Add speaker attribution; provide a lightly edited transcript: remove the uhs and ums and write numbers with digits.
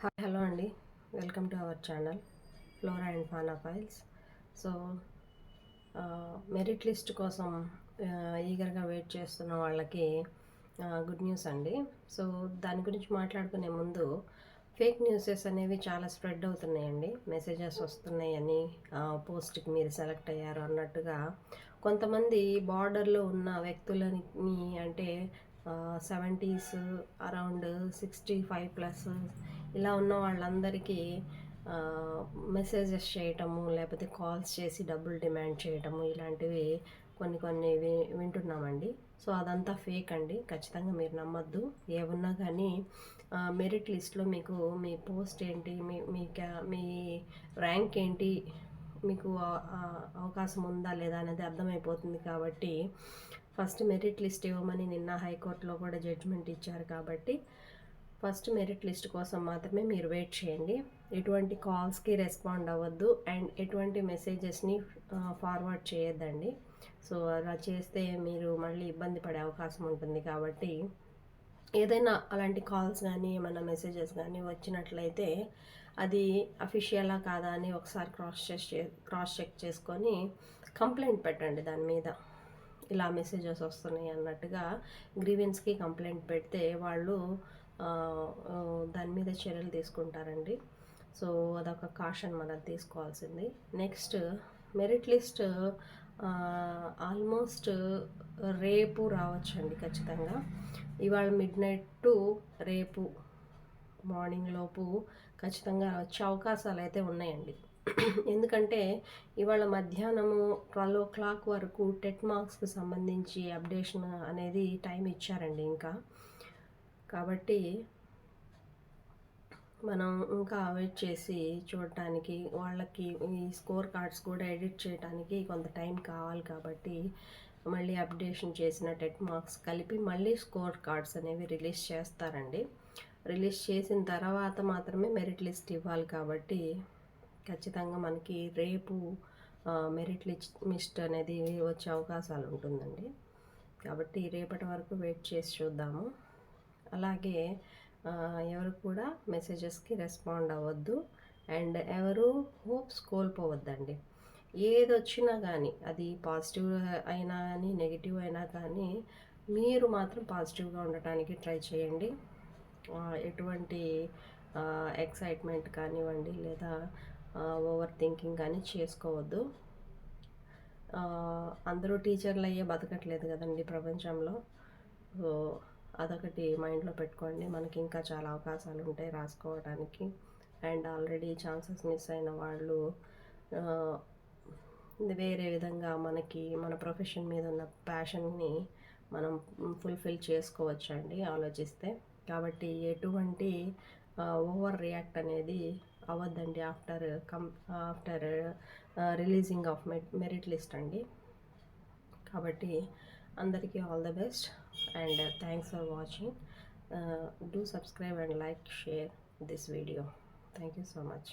Speaker 1: Hi hello అండి, welcome to our channel flora and fauna files. So merit list కోసం ఈగర్గా wait చేస్తున్న వాళ్ళకి గుడ్ న్యూస్ అండి. సో దాని గురించి మాట్లాడుకునే ముందు ఫేక్ న్యూసెస్ అనేవి చాలా స్ప్రెడ్ అవుతున్నాయండి. మెసేజెస్ వస్తున్నాయని పోస్ట్కి మీరు సెలెక్ట్ అయ్యారు అన్నట్టుగా కొంతమంది బార్డర్లో ఉన్న వ్యక్తులని అంటే 70s అరౌండ్ 65+ ఇలా ఉన్న వాళ్ళందరికీ మెసేజెస్ చేయటము, లేకపోతే కాల్స్ చేసి డబ్బులు డిమాండ్ చేయటము, ఇలాంటివి కొన్ని వింటున్నామండి. సో అదంతా ఫేక్ అండి, ఖచ్చితంగా మీరు నమ్మొద్దు. ఏమున్నా కానీ మెరిట్ లిస్ట్లో మీకు మీ పోస్ట్ ఏంటి, మీ ర్యాంక్ ఏంటి, మీకు అవకాశం ఉందా లేదా అనేది అర్థమైపోతుంది. కాబట్టి ఫస్ట్ మెరిట్ లిస్ట్ ఇవ్వమని నిన్న హైకోర్టులో కూడా జడ్జిమెంట్ ఇచ్చారు. కాబట్టి ఫస్ట్ మెరిట్ లిస్ట్ కోసం మాత్రమే మీరు వెయిట్ చేయండి. ఎటువంటి కాల్స్కి రెస్పాండ్ అవ్వద్దు అండ్ ఎటువంటి మెసేజెస్ని ఫార్వర్డ్ చేయొద్దండి. సో అలా చేస్తే మీరు మళ్ళీ ఇబ్బంది పడే అవకాశం ఉంటుంది. కాబట్టి ఏదైనా అలాంటి కాల్స్ కానీ ఏమైనా మెసేజెస్ కానీ వచ్చినట్లయితే అది అఫీషియలా కాదా అని ఒకసారి క్రాస్ చెక్ చేసుకొని కంప్లైంట్ పెట్టండి. దాని మీద ఇలా మెసేజెస్ వస్తున్నాయి అన్నట్టుగా గ్రీవెన్స్కి కంప్లైంట్ పెడితే వాళ్ళు దాని మీద చర్యలు తీసుకుంటారండి. సో అదొక కాషన్ మనం తీసుకోవాల్సింది. నెక్స్ట్ మెరిట్ లిస్ట్ ఆల్మోస్ట్ రేపు రావచ్చండి ఖచ్చితంగా. ఇవాళ మిడ్నైట్ టు రేపు మార్నింగ్ లోపు ఖచ్చితంగా వచ్చే అవకాశాలు అయితే ఉన్నాయండి. ఎందుకంటే ఇవాళ మధ్యాహ్నము 12 o'clock వరకు టెట్ మార్క్స్కి సంబంధించి అప్డేషన్ అనేది టైం ఇచ్చారండి ఇంకా. కాబట్టి మనం ఇంకా వెయిట్ చేసి చూడటానికి, వాళ్ళకి ఈ స్కోర్ కార్డ్స్ కూడా ఎడిట్ చేయడానికి కొంత టైం కావాలి. కాబట్టి మళ్ళీ అప్డేషన్ చేసిన టెట్ మార్క్స్ కలిపి మళ్ళీ స్కోర్ కార్డ్స్ అనేవి రిలీజ్ చేస్తారండి. రిలీజ్ చేసిన తర్వాత మాత్రమే మెరిట్ లిస్ట్ ఇవ్వాలి. కాబట్టి ఖచ్చితంగా మనకి రేపు మెరిట్ లిస్ట్ అనేది వచ్చే అవకాశాలు ఉంటుందండి. కాబట్టి రేపటి వరకు వెయిట్ చేసి చూద్దాము. అలాగే ఎవరు కూడా మెసేజెస్కి రెస్పాండ్ అవ్వద్దు అండ్ ఎవరు హోప్స్ కోల్పోవద్దండి. ఏది వచ్చినా కానీ, అది పాజిటివ్ అయినా కానీ నెగిటివ్ అయినా కానీ, మీరు మాత్రం పాజిటివ్గా ఉండటానికి ట్రై చేయండి. ఎటువంటి ఎక్సైట్మెంట్ కానివ్వండి లేదా ఓవర్ థింకింగ్ కానీ చేసుకోవద్దు. అందరూ టీచర్లు అయ్యే బతకట్లేదు కదండి ప్రపంచంలో. సో అదొకటి మైండ్లో పెట్టుకోండి. మనకి ఇంకా చాలా అవకాశాలు ఉంటాయి రాసుకోవడానికి. అండ్ ఆల్రెడీ ఛాన్సెస్ మిస్ అయిన వాళ్ళు వేరే విధంగా మన ప్రొఫెషన్ మీద ఉన్న ప్యాషన్ని మనం ఫుల్ఫిల్ చేసుకోవచ్చండి ఆలోచిస్తే. కాబట్టి ఎటువంటి ఓవర్ రియాక్ట్ అనేది అవ్వద్దండి after releasing of merit list అండి. కాబట్టి అందరికీ all the best and thanks for watching. Do subscribe and like, share this video. Thank you so much.